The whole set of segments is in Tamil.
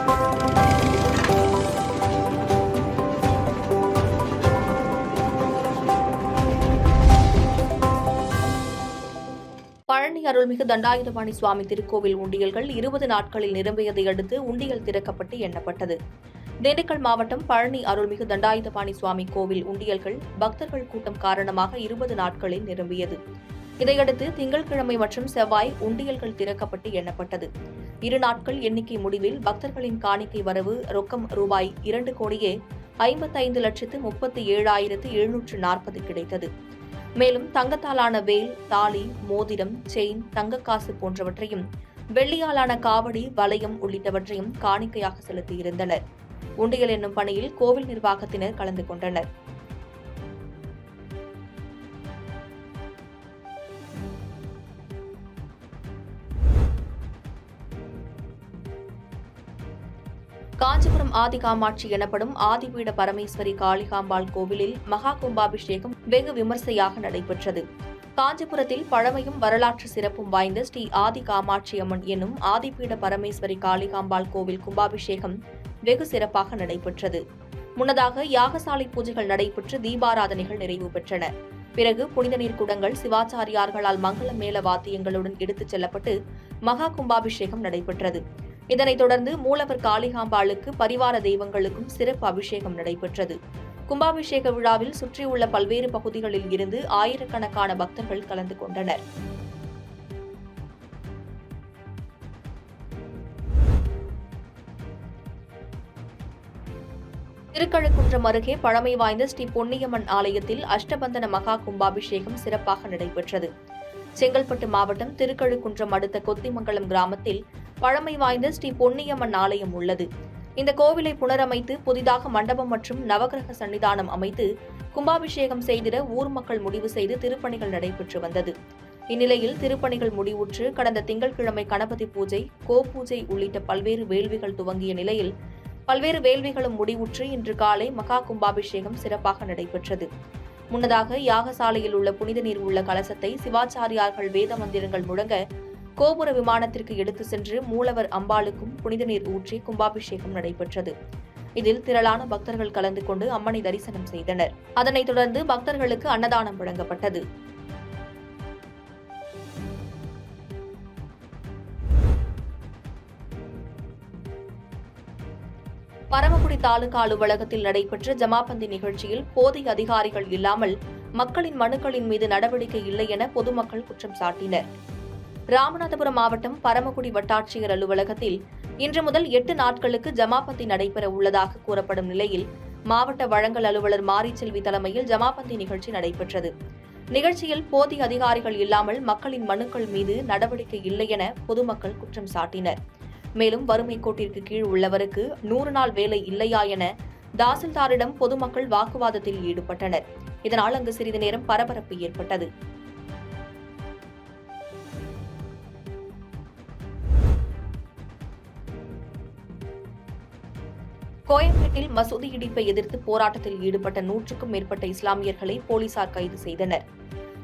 பழனி அருள்மிகு தண்டாயுதபாணி சுவாமி திருக்கோவில் உண்டியல்கள் 20 நாட்களில் நிரம்பியதை அடுத்து உண்டியல் திறக்கப்பட்டு எண்ணப்பட்டது. திண்டுக்கல் மாவட்டம் பழனி அருள்மிகு தண்டாயுதபாணி சுவாமி கோவில் உண்டியல்கள் பக்தர்கள் கூட்டம் காரணமாக 20 நாட்களில் நிரம்பியது. இதையடுத்து திங்கட்கிழமை மற்றும் செவ்வாய் உண்டியல்கள் திறக்கப்பட்டு எண்ணப்பட்டது. 2 நாட்கள் எண்ணிக்கை முடிவில் பக்தர்களின் காணிக்கை வரவு ரொக்கம் ரூபாய் 2,55,37,740 கிடைத்தது. மேலும் தங்கத்தாலான வேல், தாலி, மோதிரம், செயின், தங்கக்காசு போன்றவற்றையும், வெள்ளியாலான காவடி, வளையம் உள்ளிட்டவற்றையும் காணிக்கையாக செலுத்தியிருந்தனர். உண்டியல் என்னும் பணியில் கோவில் நிர்வாகத்தினர் கலந்து கொண்டனர். காஞ்சிபுரம் ஆதிகாமாட்சி எனப்படும் ஆதிபீட பரமேஸ்வரி காளிகாம்பாள் கோவிலில் மகா கும்பாபிஷேகம் வெகு விமர்சையாக நடைபெற்றது. காஞ்சிபுரத்தில் பழமையும் வரலாற்று சிறப்பும் வாய்ந்த ஸ்ரீ ஆதி காமாட்சி அம்மன் என்னும் ஆதிபீட பரமேஸ்வரி காளிகாம்பாள் கோவில் கும்பாபிஷேகம் வெகு சிறப்பாக நடைபெற்றது. முன்னதாக யாகசாலை பூஜைகள் நடைபெற்று தீபாராதனைகள் நிறைவு பெற்றன. பிறகு புனித நீர் குடங்கள் சிவாச்சாரியார்களால் மங்கள மேள வாத்தியங்களுடன் எடுத்துச் செல்லப்பட்டு மகா கும்பாபிஷேகம் நடைபெற்றது. இதனைத் தொடர்ந்து மூலவர் காளிகாம்பாளுக்கு பரிவார தெய்வங்களுக்கும் சிறப்பு அபிஷேகம் நடைபெற்றது. கும்பாபிஷேக விழாவில் சுற்றியுள்ள பல்வேறு பகுதிகளில் இருந்து ஆயிரக்கணக்கான பக்தர்கள் கலந்து கொண்டனர். திருக்கழுக்குன்றம் அருகே பழமை வாய்ந்த ஸ்ரீ பொன்னியம்மன் ஆலயத்தில் அஷ்டபந்தன மகா கும்பாபிஷேகம் சிறப்பாக நடைபெற்றது. செங்கல்பட்டு மாவட்டம் திருக்கழுக்குன்றம் அடுத்த கொத்திமங்கலம் கிராமத்தில் பழமை வாய்ந்த ஸ்ரீ பொன்னியம்மன் ஆலயம் உள்ளது. இந்த கோவிலை புனரமைத்து புதிதாக மண்டபம் மற்றும் நவகிரக சன்னிதானம் அமைத்து கும்பாபிஷேகம் செய்திட ஊர் மக்கள் முடிவு செய்து திருப்பணிகள் நடைபெற்று வந்தது. இந்நிலையில் திருப்பணிகள் முடிவுற்று கடந்த திங்கட்கிழமை கணபதி பூஜை, கோபூஜை உள்ளிட்ட பல்வேறு வேள்விகள் துவங்கிய நிலையில் பல்வேறு வேள்விகளும் முடிவுற்று இன்று காலை மகா கும்பாபிஷேகம் சிறப்பாக நடைபெற்றது. முன்னதாக யாகசாலையில் உள்ள புனித நீர் உள்ள கலசத்தை சிவாச்சாரியார்கள் வேத மந்திரங்கள் முழங்க கோபுர விமானத்திற்கு எடுத்து சென்று மூலவர் அம்பாளுக்கும் புனித நீர் ஊற்றி கும்பாபிஷேகம் நடைபெற்றது. இதில் திரளான பக்தர்கள் கலந்து கொண்டு அம்மனை தரிசனம் செய்தனர். அதனைத் தொடர்ந்து பக்தர்களுக்கு அன்னதானம் வழங்கப்பட்டது. பரமக்குடி தாலுகா அலுவலகத்தில் நடைபெற்ற ஜமாபந்தி நிகழ்ச்சியில் போதிய அதிகாரிகள் இல்லாமல் மக்களின் மனுக்களின் மீது நடவடிக்கை இல்லை என பொதுமக்கள் குற்றம் சாட்டினர். ராமநாதபுரம் மாவட்டம் பரமக்குடி வட்டாட்சியர் அலுவலகத்தில் இன்று முதல் 8 நாட்களுக்கு ஜமாபந்தி நடைபெற உள்ளதாக கூறப்படும் நிலையில் மாவட்ட வழங்கல் அலுவலர் மாரிச்செல்வி தலைமையில் ஜமாபந்தி நிகழ்ச்சி நடைபெற்றது. நிகழ்ச்சியில் போதிய அதிகாரிகள் இல்லாமல் மக்களின் மனுக்கள் மீது நடவடிக்கை இல்லை என பொதுமக்கள் குற்றம் சாட்டினர். மேலும் வறுமை கோட்டிற்கு கீழ் உள்ளவருக்கு 100 நாள் வேலை இல்லையா என தாசில்தாரிடம் பொதுமக்கள் வாக்குவாதத்தில் ஈடுபட்டனர். இதனால் அங்கு சிறிது நேரம் பரபரப்பு ஏற்பட்டது. கோயம்பேட்டில் மசூதி இடிப்பை எதிர்த்து போராட்டத்தில் ஈடுபட்ட 100க்கும் மேற்பட்ட இஸ்லாமியர்களை போலீசார் கைது செய்தனர்.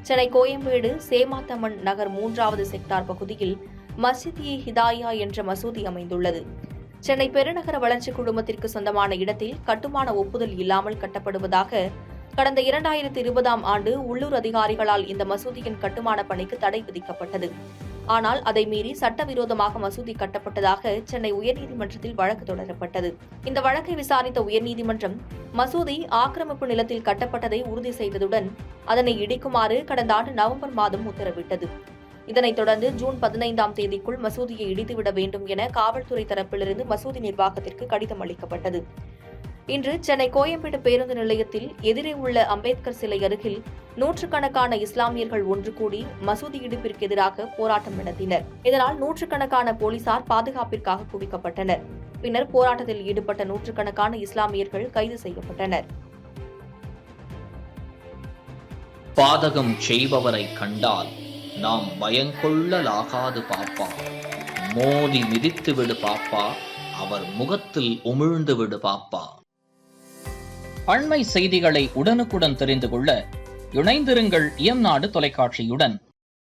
சென்னை கோயம்பேடு சேமாத்தம்மன் நகர் 3வது செக்டார் பகுதியில் மஸ்ஜித்-இ ஹிதாயா என்ற மசூதி அமைந்துள்ளது. சென்னை பெருநகர வளர்ச்சி குழுமத்திற்கு சொந்தமான இடத்தில் கட்டுமான ஒப்புதல் இல்லாமல் கட்டப்படுவதாக கடந்த 2020ஆம் ஆண்டு உள்ளூர் அதிகாரிகளால் இந்த மசூதியின் கட்டுமான பணிக்கு தடை விதிக்கப்பட்டது. ஆனால் அதை மீறி சட்டவிரோதமாக மசூதி கட்டப்பட்டதாக சென்னை உயர்நீதிமன்றத்தில் வழக்கு தொடரப்பட்டது. இந்த வழக்கை விசாரித்த உயர்நீதிமன்றம் மசூதி ஆக்கிரமிப்பு நிலத்தில் கட்டப்பட்டதை உறுதி செய்ததுடன் அதனை இடிக்குமாறு கடந்த ஆண்டு நவம்பர் மாதம் உத்தரவிட்டது. இதனைத் தொடர்ந்து ஜூன் 15ஆம் தேதிக்குள் மசூதியை இடித்துவிட வேண்டும் என காவல்துறை தரப்பிலிருந்து மசூதி நிர்வாகத்திற்கு கடிதம் அளிக்கப்பட்டது. இன்று சென்னை கோயம்பேடு பேருந்து நிலையத்தில் எதிரே உள்ள அம்பேத்கர் சிலை அருகில் நூற்றுக்கணக்கான இஸ்லாமியர்கள் ஒன்று கூடி மசூதி இடிப்பிற்கு எதிராக போராட்டம் நடத்தினர். இதனால் நூற்றுக்கணக்கான போலீசார் பாதுகாப்பிற்காக குவிக்கப்பட்டனர். பின்னர் போராட்டத்தில் ஈடுபட்ட நூற்றுக்கணக்கான இஸ்லாமியர்கள் கைது செய்யப்பட்டனர். பாதகம் செய்பவரை கண்டால் நாம் பயங்கொள்ளலாகாது பாப்பா, மோதி மிதித்து விடு பாப்பா, அவர் முகத்தில் உமிழ்ந்து விடு பாப்பா. அண்மை செய்திகளை உடனுக்குடன் தெரிந்து கொள்ள இணைந்திருங்கள் இயம்நாடு தொலைக்காட்சியுடன்.